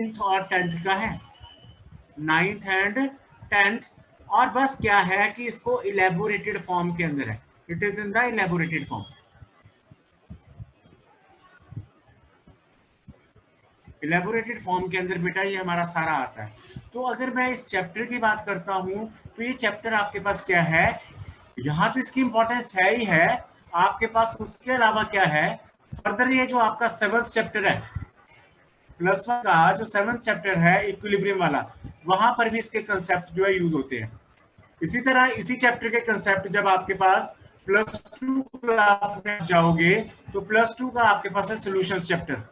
और 10th का है, 9th एंड 10th, और बस क्या है कि इसको इलेबोरेटेड फॉर्म के अंदर है, it is in the elaborated form. Elaborated form के अंदर बेटा ये हमारा सारा आता है। तो अगर मैं इस चैप्टर की बात करता हूं तो ये चैप्टर आपके पास क्या है, यहाँ तो इसकी इंपॉर्टेंस है ही है आपके पास, उसके अलावा क्या है फर्दर, ये जो आपका 7th चैप्टर है +1 का, जो 7th चैप्टर है इक्विलिब्रियम वाला, वहां पर भी इसके कंसेप्ट जो है यूज होते हैं। इसी तरह इसी चैप्टर के कंसेप्ट जब आपके पास +2 क्लास में जाओगे तो +2 का आपके पास है सॉल्यूशंस चैप्टर,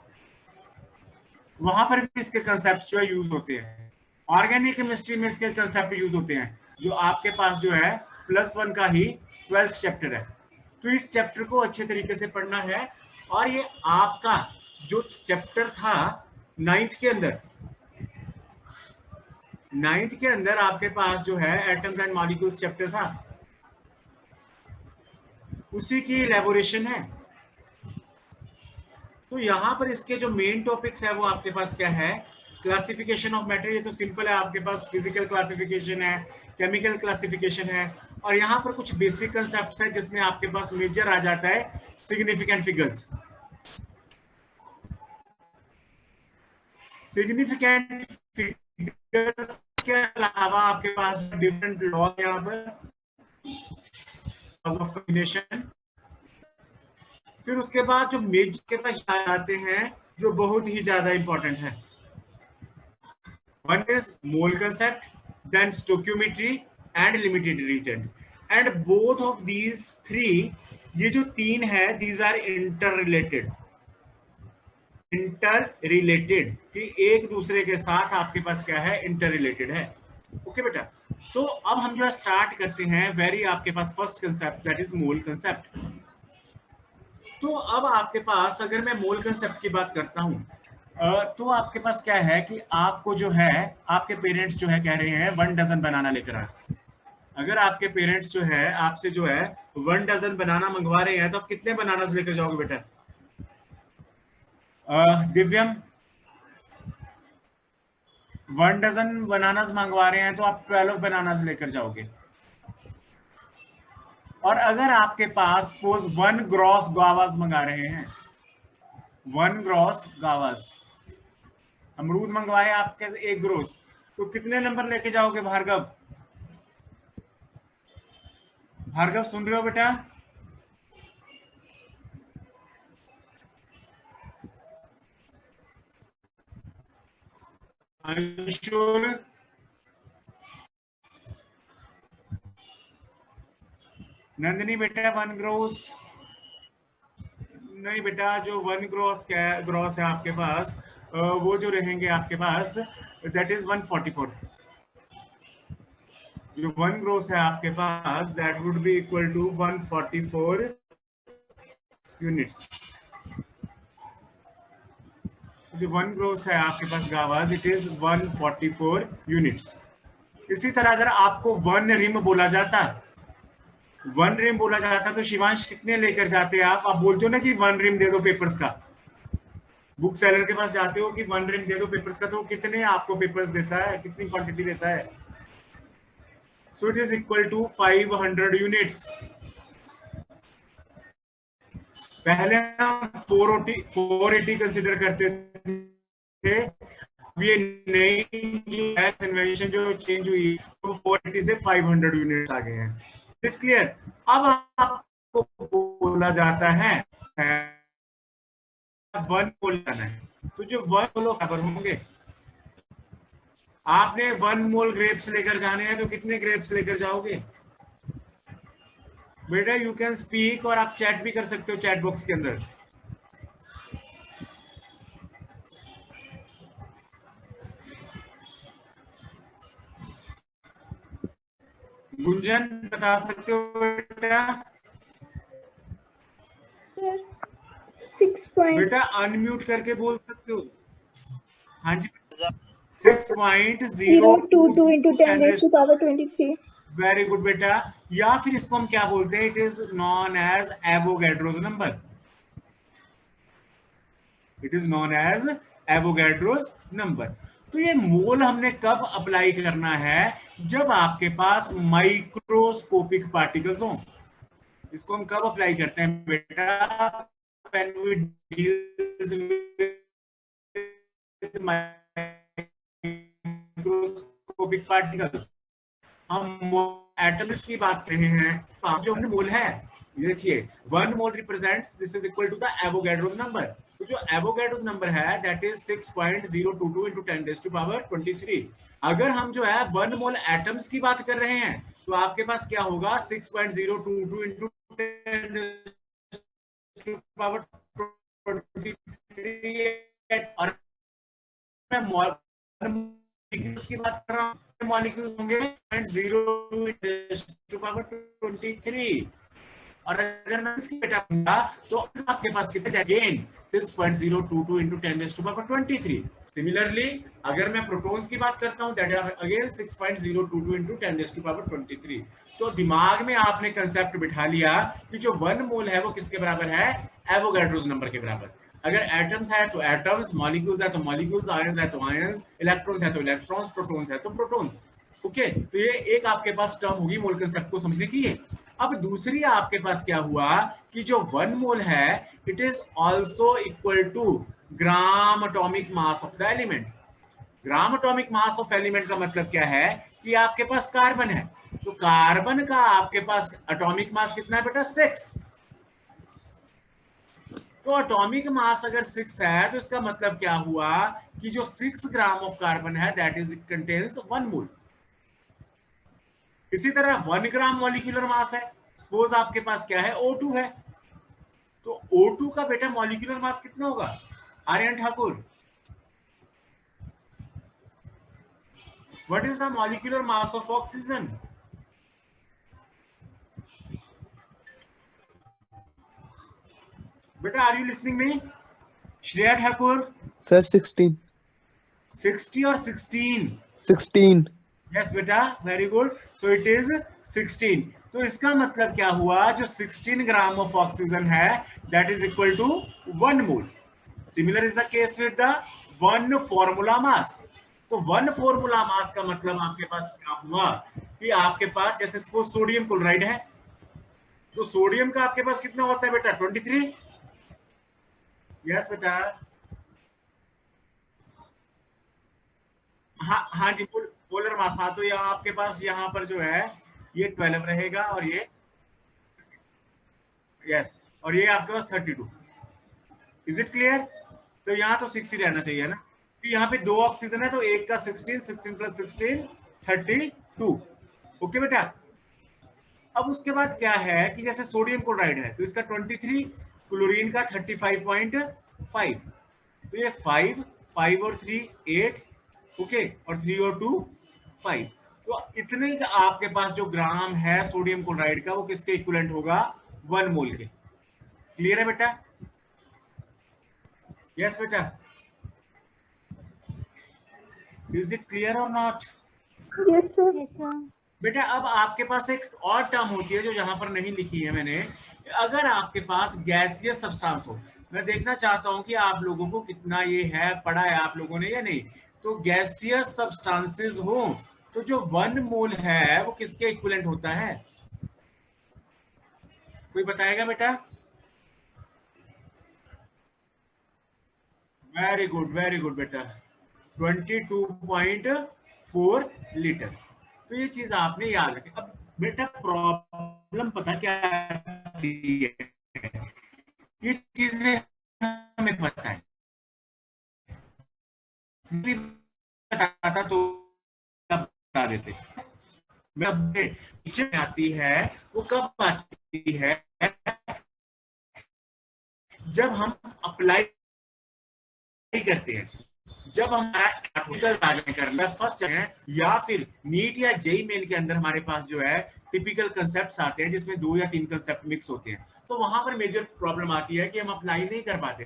वहां पर भी इसके कंसेप्ट जो है यूज होते हैं। ऑर्गेनिक केमिस्ट्री में इसके कंसेप्ट यूज होते हैं, जो आपके पास जो है +1 का ही 12th चैप्टर है। तो इस चैप्टर को अच्छे तरीके से पढ़ना है। और ये आपका जो चैप्टर था 9th के अंदर, 9th के अंदर आपके पास जो है एटम्स एंड मॉलिक्यूल्स चैप्टर था, उसी की इलेबोरेशन है। तो यहाँ पर इसके जो मेन टॉपिक्स है वो आपके पास क्या है, क्लासिफिकेशन ऑफ मैटर, ये तो सिंपल है, आपके पास फिजिकल क्लासिफिकेशन है, केमिकल क्लासिफिकेशन है, और यहाँ पर कुछ बेसिक कंसेप्ट्स है जिसमें आपके पास मेजर आ जाता है सिग्निफिकेंट फिगर्स। सिग्निफिकेंट फिगर्स के अलावा आपके पास डिफरेंट लॉ यहाँ पर, लॉज ऑफ कॉम्बिनेशन, फिर उसके बाद जो मेजर के पास आते हैं जो बहुत ही ज्यादा इंपॉर्टेंट है, one is mole concept, then stoichiometry and limited reagent, and both of these three, ये जो तीन है, these are interrelated, कि एक दूसरे के साथ आपके पास क्या है, इंटररिलेटेड है। ओके बेटा, तो अब हम जो है स्टार्ट करते हैं वेरी आपके पास first concept, that is mole concept. तो अब आपके पास अगर मैं मोल कंसेप्ट की बात करता हूं तो आपके पास क्या है कि आपको जो है आपके पेरेंट्स जो है कह रहे हैं 1 डजन बनाना लेकर आ। अगर आपके पेरेंट्स जो है आपसे जो है 1 डजन बनाना मंगवा रहे हैं तो आप कितने बनानास लेकर जाओगे बेटा? दिव्यम, 1 डजन बनानास मंगवा रहे हैं तो आप 12 बनानास लेकर जाओगे। और अगर आपके पास सपोज 1 ग्रॉस गावास मंगा रहे हैं, 1 ग्रॉस गावास, अमरूद मंगवाए आपके 1 ग्रोस, तो कितने नंबर लेके जाओगे भार्गव? भार्गव सुन रहे हो बेटा? अंशुल, नंदिनी बेटा 1 ग्रोस नहीं बेटा, जो 1 ग्रॉस है आपके पास वो जो रहेंगे आपके पास दैट इज 144। जो 1 ग्रोस है आपके पास that would be equal to 144 units. जो 1 ग्रोस है आपके पास गावास, इट इज 144 यूनिट्स। इसी तरह अगर आपको 1 रिम बोला जाता, 1 रिम बोला जाता तो शिवांश कितने लेकर जाते आप बोलते हो ना कि 1 रिम दे दो पेपर्स का, बुक सेलर के पास जाते हो कि 1 रिम दे दो पेपर्स का, तो कितने आपको पेपर्स देता है, कितनी क्वांटिटी देता है? So it is equal to 500 units. पहले हम 480 कंसिडर करते थे, ये नई जो इन्वेंशन जो चेंज हुई तो 480 से 500 यूनिट्स आ गए हैं। It clear? अब आपको बोला जाता है 1 मोल लेना है, तो जो 1 मोल फाइबर होंगे, आपने 1 मोल ग्रेप्स लेकर जाने हैं तो कितने ग्रेप्स लेकर जाओगे बेटा? यू कैन स्पीक, और आप चैट भी कर सकते हो चैट बॉक्स के अंदर। गुंजन बता सकते हो बेटा? बेटा अनम्यूट करके बोल सकते हो। हाँ जी, 6.022 into 10 raised to power 23। Very good बेटा। या फिर इसको हम क्या बोलते हैं, it is known as Avogadro's number, it is known as Avogadro's number. तो ये मोल हमने कब अप्लाई करना है, जब आपके पास माइक्रोस्कोपिक पार्टिकल्स हो। इसको हम कब अप्लाई करते हैं बेटा, when we deals with microscopic particles। हम एटम्स की बात कर रहे हैं, जो मोल है, देखिए 1 mole represents, this is equal to the Avogadro's number. तो जो एवोगैड्रोस नंबर है दैट इज 6.022 into 10⁻23। अगर हम जो है 1 मोल एटम्स की बात कर रहे हैं तो आपके पास क्या होगा, 6.022 into 10⁻23। और मैं मॉलिक्यूल्स की बात कर रहा हूँ, मॉलिक्यूल्स होंगे 0.02 और अगर मैं इसकी बेटा दूंगा तो आपके पास कितने अगेन 6.022 into 10⁻23। सिमिलरली अगर मैं प्रोटॉन्स की बात करता हूं दैट आर अगेन 6.022 into 10⁻23। तो दिमाग में आपने कंसेप्ट बिठा लिया कि जो 1 मोल है वो किसके बराबर है, एवोगैड्रोस नंबर के बराबर। अगर एटम्स है तो एटम्स, मॉलिक्यूल्स है तो मॉलिक्यूल्स, आयंस है तो आयंस, इलेक्ट्रॉन्स है तो इलेक्ट्रॉन्स, प्रोटॉन्स है तो प्रोटॉन्स। ओके, तो ये एक आपके पास टर्म होगी मोल कंसेप्ट को समझने की है। अब दूसरी आपके पास क्या हुआ कि जो 1 मोल है it is also equal to gram atomic mass of the element. Gram atomic mass of element का मतलब क्या है कि आपके पास कार्बन है, तो कार्बन का आपके पास एटॉमिक मास कितना है बेटा, 6। तो एटॉमिक मास अगर 6 है तो इसका मतलब क्या हुआ कि जो 6 ग्राम ऑफ कार्बन है दैट इज कंटेन्स 1 मोल। इसी तरह 1 ग्राम मॉलिक्यूलर मास है, सपोज आपके पास क्या है, O2 है, तो O2 का बेटा मॉलिक्यूलर मास कितना होगा, Aryan Thakur, what is the molecular mass of oxygen? बेटा are you listening me, Shreya Thakur? Sir 16 60 और 16? 16 यस बेटा, very good, so it is 16। तो इसका मतलब क्या हुआ, जो 16 ग्राम ऑफ ऑक्सीजन है that is equal to 1 mole. Similar is the case with the 1 formula mass. तो 1 फॉर्मूला मास का मतलब आपके पास क्या हुआ कि आपके पास जैसे सपोज सोडियम क्लोराइड है, तो सोडियम का आपके पास कितना होता है बेटा, 23। यस बेटा, हाँ हाँ जी, पोलर मास। हाँ, तो यहाँ आपके पास यहाँ पर जो है ये 12 रहेगा और ये, यस, और ये आपके पास 32। Is it clear? तो यहाँ तो 6 ही रहना चाहिए ना, तो यहाँ पे 2 ऑक्सीजन है तो एक का 16, 16 प्लस 16 32। ओके बेटा। अब उसके बाद क्या है कि जैसे सोडियम क्लोराइड है तो इसका 23, क्लोरीन का 35.5, तो ये 5 5 और 3 8, ओके, और 3 और 2 5। तो इतने का आपके पास जो ग्राम है सोडियम क्लोराइड का वो किसके इक्विवेलेंट होगा, 1 मोल के। क्लियर है बेटा? यस बेटा, इज इट क्लियर और नॉट? Yes, sir. बेटा अब आपके पास एक और टर्म होती है जो यहाँ पर नहीं लिखी है मैंने। अगर आपके पास गैसियस सब्सटेंस हो, मैं देखना चाहता हूं कि आप लोगों को कितना ये है, पढ़ा है आप लोगों ने या नहीं। तो गैसियस सब्सटेंसेस हो तो जो 1 मोल है वो किसके इक्विवेलेंट होता है, कोई बताएगा बेटा? वेरी गुड बेटा, 22.4 लीटर। तो ये चीज आपने याद रखी। अब बेटा प्रॉब्लम पता क्या है, ये चीजें हमें पता है, बताता तो बता देते। टीचर आती है वो कब आती है, जब हम अप्लाई करते हैं, जब हमारा करना फर्स्ट है, या फिर नीट या जेई मेन के अंदर हमारे पास जो है टिपिकल कंसेप्ट आते हैं जिसमें 2 या 3 कंसेप्ट मिक्स होते हैं, तो वहां पर मेजर प्रॉब्लम आती है कि हम अप्लाई नहीं कर पाते।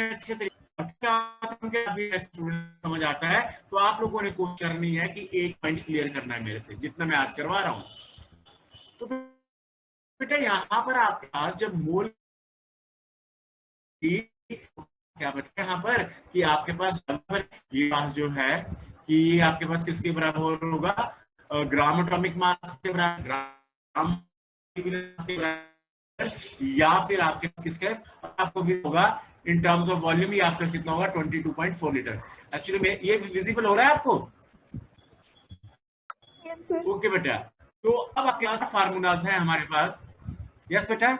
अच्छे तरीके समझ आता है तो आप लोगों ने कोशिश करनी है कि एक पॉइंट क्लियर करना है मेरे से, जितना मैं आज करवा रहा हूं। तो बेटा यहाँ पर आपके पास जब मोल क्या बचा यहाँ पर कि आपके पास ये पास जो है कि ये आपके पास किसके बराबर होगा, ग्राम एटॉमिक मास के बराबर, ग्राम के बराबर, या फिर आपके पास किसके आपको भी होगा इन टर्म्स ऑफ वॉल्यूम, ये आपका कितना होगा 22.4 लीटर। एक्चुअली में ये विजिबल हो रहा है आपको? Yes, sir. ओके बेटा, तो अब आपके पास फार्मूलाज है हमारे पास। यस बेटा,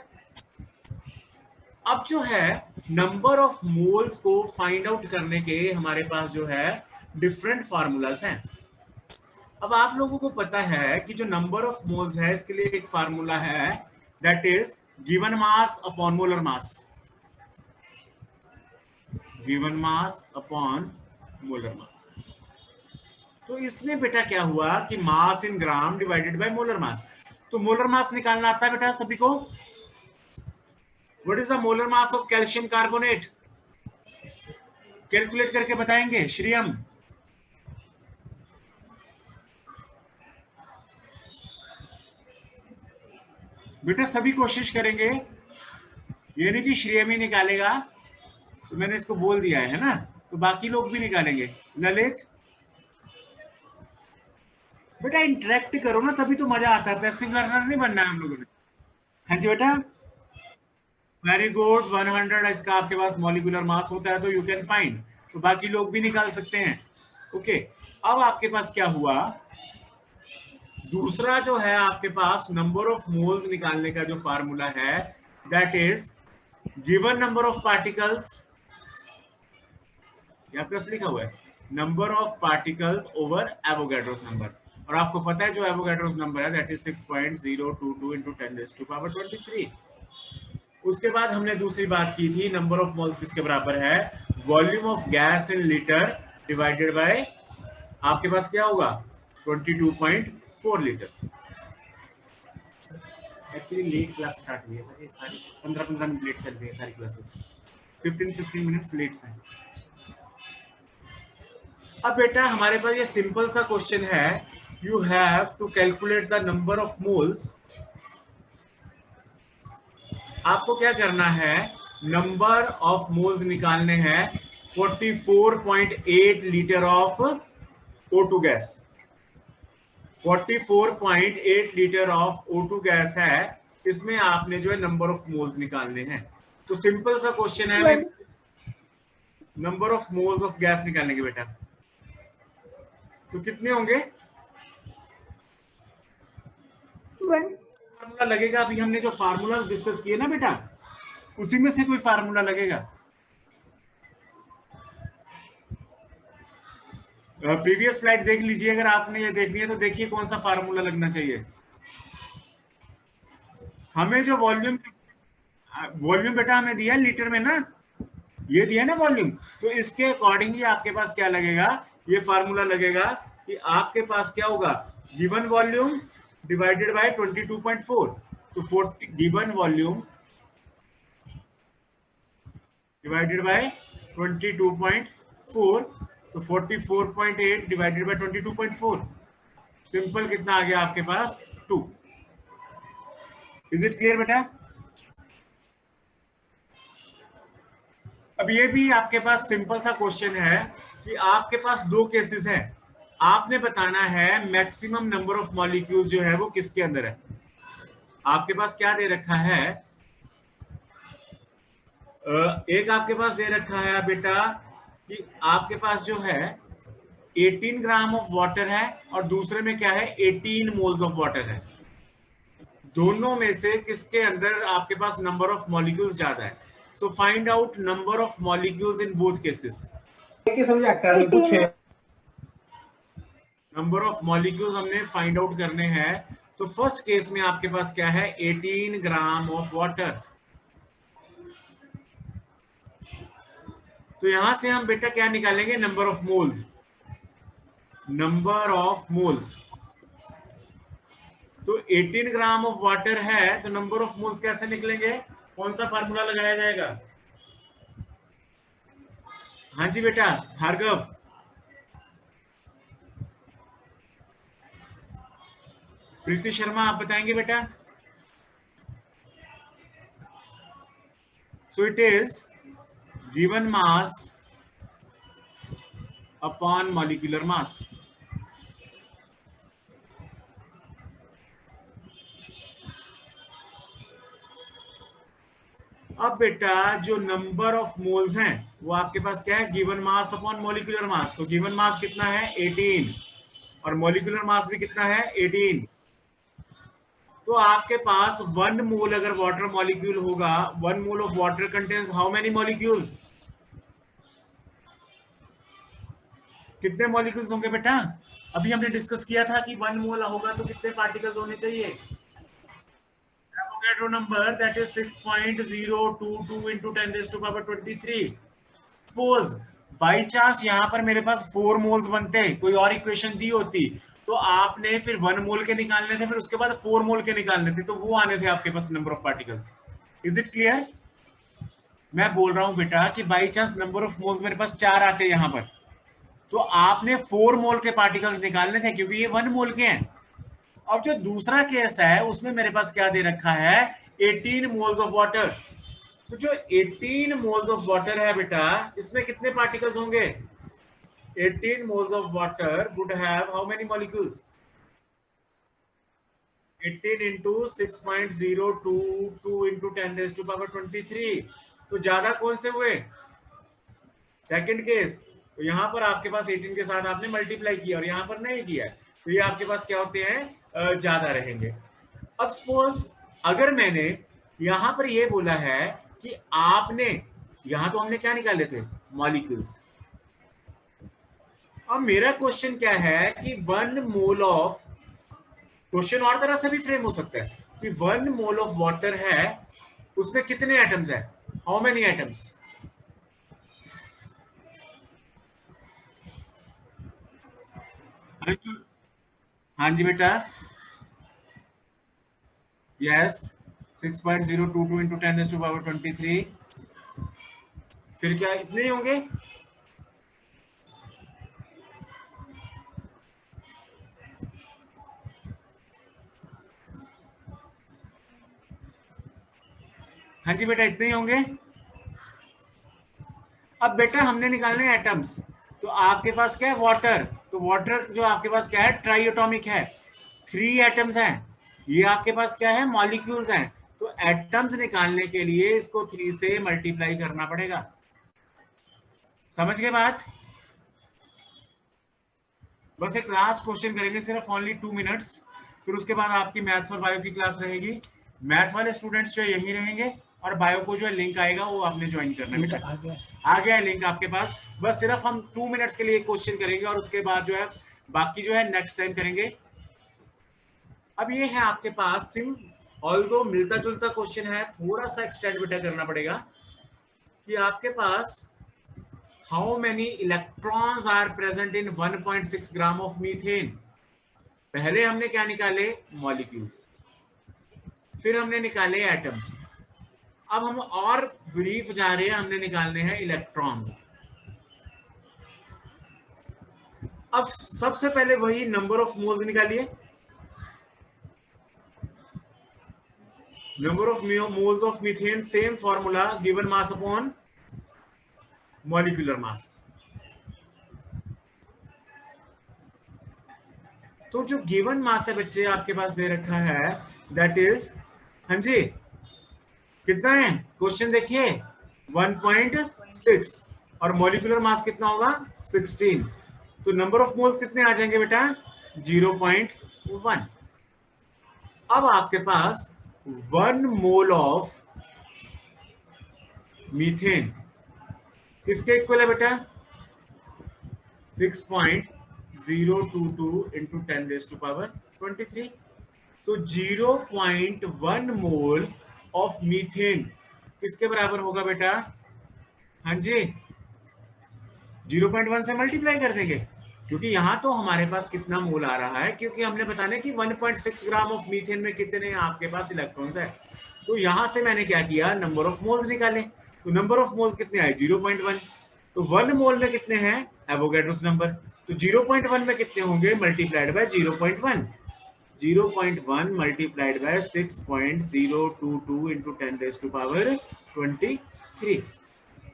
अब जो है नंबर ऑफ मोल्स को फाइंड आउट करने के हमारे पास जो है डिफरेंट फार्मूलाज हैं। अब आप लोगों को पता है कि जो नंबर ऑफ मोल्स है इसके लिए एक फार्मूला है, that is given mass upon molar mass, given mass upon molar mass. तो इसमें बेटा क्या हुआ कि mass in gram divided by molar mass. तो मोलर मास निकालना आता है बेटा सभी को? What is the molar mass of calcium carbonate? Calculate करके बताएंगे श्रीयम? बेटा सभी कोशिश करेंगे, ये नहीं कि श्रेयम ही निकालेगा, तो मैंने इसको बोल दिया है ना, तो बाकी लोग भी निकालेंगे। ललित बेटा इंटरेक्ट करो ना, तभी तो मजा आता है, पैसिव लर्नर नहीं बनना है हम लोगों ने। हाँ जी बेटा, वेरी गुड। 100 इसका आपके पास मॉलिक्यूलर मास होता है तो यू कैन फाइंड, तो बाकी लोग भी निकाल सकते हैं। ओके, अब आपके पास क्या हुआ, दूसरा जो है आपके पास नंबर ऑफ मोल्स निकालने का जो फार्मूला है, that is given number of particles, यहाँ पे लिखा हुआ है number of particles over Avogadro's number, और आपको पता है जो एवोगैड्रोस नंबर है दैट इज 6.022 into 10⁻23। उसके बाद हमने दूसरी बात की थी, नंबर ऑफ मोल्स किसके बराबर है, volume of gas in litre divided by आपके पास क्या होगा 22.4 litre. Actually late class start हुई है सर, ये सारी 15-15 मिनट लेट चल रही है सारी क्लासेस, 15-15 मिनट्स लेट हैं। अब बेटा हमारे पास ये सिंपल सा क्वेश्चन है, you have to calculate the number of moles. आपको क्या करना है, नंबर ऑफ मोल्स निकालने हैं 44.8 litre of O2 gas, 44.8 litre of O2 gas है, इसमें आपने जो है नंबर ऑफ मोल्स निकालने हैं। तो सिंपल सा क्वेश्चन है, number of moles of gas निकालने के बेटा, तो कितने होंगे? फार्मूला लगेगा, अभी हमने जो फार्मूला डिस्कस किए ना बेटा, उसी में से कोई फार्मूला लगेगा। प्रीवियस स्लाइड देख लीजिए, अगर आपने ये देखनी है तो देखिए कौन सा फार्मूला लगना चाहिए। हमें जो वॉल्यूम बेटा हमें दिया लीटर में ना, ये दिया ना वॉल्यूम, तो इसके अकॉर्डिंग ही आपके पास क्या लगेगा, ये फार्मूला लगेगा कि आपके पास क्या होगा, गिवन वॉल्यूम डिवाइडेड बाय 22.4, तो 40 गिवन वॉल्यूम डिवाइडेड बाय 22.4, तो 44.8 डिवाइडेड बाय 22.4, सिंपल कितना आ गया आपके पास 2। इज इट क्लियर बेटा? अब ये भी आपके पास सिंपल सा क्वेश्चन है कि आपके पास दो केसेस हैं, आपने बताना है मैक्सिमम नंबर ऑफ मॉलिक्यूल्स जो है वो किसके अंदर है। आपके पास क्या दे रखा है, एक आपके पास दे रखा है बेटा कि आपके पास जो है 18 ग्राम ऑफ वाटर है, और दूसरे में क्या है 18 मोल्स ऑफ वाटर है। दोनों में से किसके अंदर आपके पास नंबर ऑफ मॉलिक्यूल्स ज्यादा है। So find out number of molecules in both cases. Number of molecules हमने फाइंड आउट करने हैं, तो फर्स्ट केस में आपके पास क्या है 18 ग्राम ऑफ वाटर। तो यहां से हम बेटा क्या निकालेंगे, number of moles, number of moles. तो 18 ग्राम ऑफ वाटर है, तो नंबर ऑफ मोल्स कैसे निकलेंगे, कौन सा फार्मूला लगाया जाएगा? हाँ जी बेटा भार्गव, प्रीति शर्मा आप बताएंगे बेटा। सो it is given mass upon molecular mass. अब बेटा जो नंबर ऑफ मोल्स हैं वो आपके पास क्या है, given mass upon molecular mass. तो गिवन मास कितना है 18 और मॉलिक्यूलर मास भी कितना है 18। तो आपके पास 1 मोल अगर वाटर मॉलिक्यूल होगा, 1 mole of water contains how many molecules, कितने मॉलिक्यूल्स होंगे बेटा? अभी हमने डिस्कस किया था कि 1 मोल होगा तो कितने पार्टिकल्स होने चाहिए। Avogadro number that is 6.022 into 10 raised to power 23। Suppose by chance यहाँ पर मेरे पास 4 मोल्स बनते, कोई और इक्वेशन दी होती तो आपने फिर 1 मोल के निकालने थे, फिर उसके बाद 4 मोल के निकालने थे, तो वो आने थे आपके पास number of particles. Is it clear? मैं बोल रहा हूं बेटा कि by chance number of moles मेरे पास 4 आते यहाँ पर, तो आपने 4 मोल के पार्टिकल्स निकालने थे क्योंकि ये 1 मोल के हैं। अब जो दूसरा केस है उसमें मेरे पास क्या दे रखा है, 18 मोल्स ऑफ वाटर। तो जो 18 मोल्स ऑफ वाटर है बेटा, इसमें कितने पार्टिकल्स होंगे? 18 moles of water would have how many molecules? 18 into 6.022 into 10 raised to power 23। तो ज्यादा कौन से हुए? Second case. तो यहां पर आपके पास 18 के साथ आपने मल्टीप्लाई किया और यहां पर नहीं किया, तो ये आपके पास क्या होते हैं, ज्यादा रहेंगे। अब सपोज अगर मैंने यहां पर ये बोला है कि आपने, यहां तो हमने क्या निकाले थे, मॉलिक्यूल्स। अब मेरा क्वेश्चन क्या है कि 1 मोल ऑफ, क्वेश्चन और तरह से भी फ्रेम हो सकता है कि 1 मोल ऑफ वाटर है, उसमें कितने एटम्स है, हाउ मेनी एटम्स? हाँ जी बेटा, yes 6.022 into 10 raised to power 23। फिर क्या इतने ही होंगे? हाँ जी बेटा, इतने ही होंगे। अब बेटा हमने निकालने एटम्स, तो आपके पास क्या है, वाटर। तो वाटर जो आपके पास क्या है, ट्राई एटॉमिक है, 3 एटम्स हैं। ये आपके पास क्या है, मॉलिक्यूल्स हैं। तो एटम्स निकालने के लिए इसको 3 से मल्टीप्लाई करना पड़ेगा। समझ गए बात? बस एक लास्ट क्वेश्चन करेंगे, सिर्फ ओनली 2 मिनट्स, फिर उसके बाद आपकी मैथ्स और बायो की क्लास रहेगी। मैथ वाले स्टूडेंट्स जो यहीं रहेंगे और बायो को जो है लिंक आएगा वो आपने ज्वाइन करना है। आ गया है लिंक आपके पास। बस सिर्फ हम 2 मिनट्स के लिए क्वेश्चन करेंगे और उसके बाद जो है बाकी जो है नेक्स्ट टाइम करेंगे। अब ये है आपके पास सिम, ऑल्दो मिलता जुलता क्वेश्चन है, थोड़ा सा एक्सटेंड बेटा करना पड़ेगा कि आपके पास how many electrons are present in 1.6 gram of methane. पहले हमने क्या निकाले, मॉलिक्यूल्स, फिर हमने निकाले एटम्स। अब हम और ब्रीफ जा रहे हैं, हमने निकालने हैं इलेक्ट्रॉन्स। अब सबसे पहले वही नंबर ऑफ मोल्स निकालिए, number of moles of methane, same formula, given mass upon molecular mass. तो जो गिवन मास है बच्चे आपके पास दे रखा है दैट इज, हाँ जी कितना है, क्वेश्चन देखिए 1.6 और मॉलिक्यूलर मास कितना होगा 16। तो नंबर ऑफ मोल्स कितने आ जाएंगे बेटा 0.1। अब आपके पास 1 मोल ऑफ मीथेन किसके इक्वल है बेटा 6.022 into 10 raised to power 23। तो 0.1 मोल ऑफ मीथेन किसके बराबर होगा बेटा, हाँ जी 0.1 से मल्टीप्लाई कर देंगे, क्योंकि यहां तो हमारे पास कितना मोल आ रहा है, क्योंकि हमने बताना कि 1.6 ग्राम ऑफ मीथेन में कितने आपके पास इलेक्ट्रॉन्स है। तो यहां से मैंने क्या किया, नंबर ऑफ मोल्स निकाले। तो नंबर ऑफ मोल्स कितने आए 0.1। तो 1 मोल में कितने हैं एवोगाड्रोस नंबर, तो 0.1 में कितने होंगे multiplied by 0.1, 0.1 multiplied by 6.022 into 10 raised to power 23।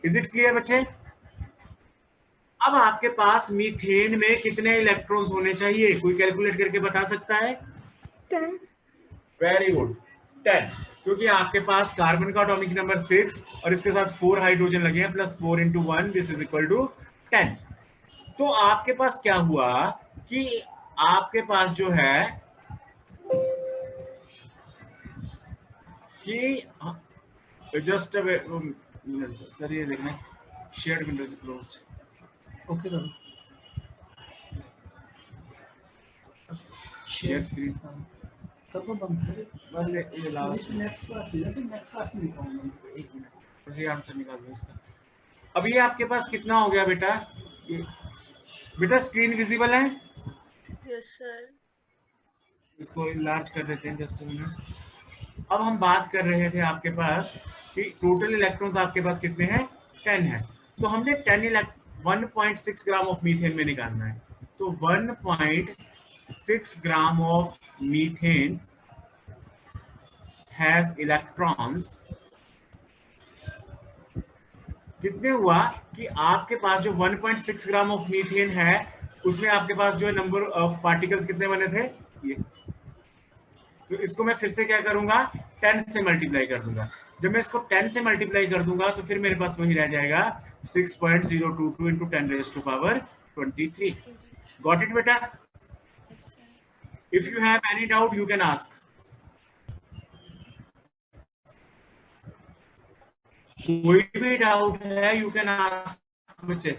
Is it clear बच्चे? अब आपके पास मीथेन में कितने इलेक्ट्रॉन्स होने चाहिए, कोई कैलकुलेट करके बता सकता है? 10. वेरी गुड, 10, क्योंकि आपके पास कार्बन का एटॉमिक नंबर 6 और इसके साथ 4 हाइड्रोजन लगे हैं, plus 4 into 1 this is equal to 10। तो आपके पास क्या हुआ कि आपके पास जो है कि जस्ट सर ये देखना, shared window is closed, okay करो, शेयर स्क्रीन कर दो बंद सर। बस ये लास्ट नेक्स्ट क्लास में, जैसे नेक्स्ट क्लास में निकालूंगा। एक मिनट, मुझे आंसर निकाल दो इसका। अब ये आपके पास कितना हो गया बेटा? बेटा स्क्रीन विजिबल है? Yes, sir. इसको लार्ज कर देते हैं जस्ट मिनट। अब हम बात कर रहे थे आपके पास कि टोटल इलेक्ट्रॉन्स आपके पास कितने हैं? 10 है। तो हमने 1.6 ग्राम ऑफ मीथेन में निकालना है। तो 1.6 gram of methane has electrons. कितने हुआ कि आपके पास जो 1.6 ग्राम ऑफ मीथेन है उसमें आपके पास जो है नंबर ऑफ पार्टिकल्स कितने बने थे? ये। तो इसको मैं फिर से क्या करूंगा? 10 से मल्टीप्लाई कर दूंगा। जब मैं इसको 10 से मल्टीप्लाई कर दूंगा तो फिर मेरे पास वही रह जाएगा 6.022 into 10 raised to power 23। Got it बेटा? Yes, sir. If you have any doubt you can ask. कोई भी डाउट है यू कैन आस्क बच्चे।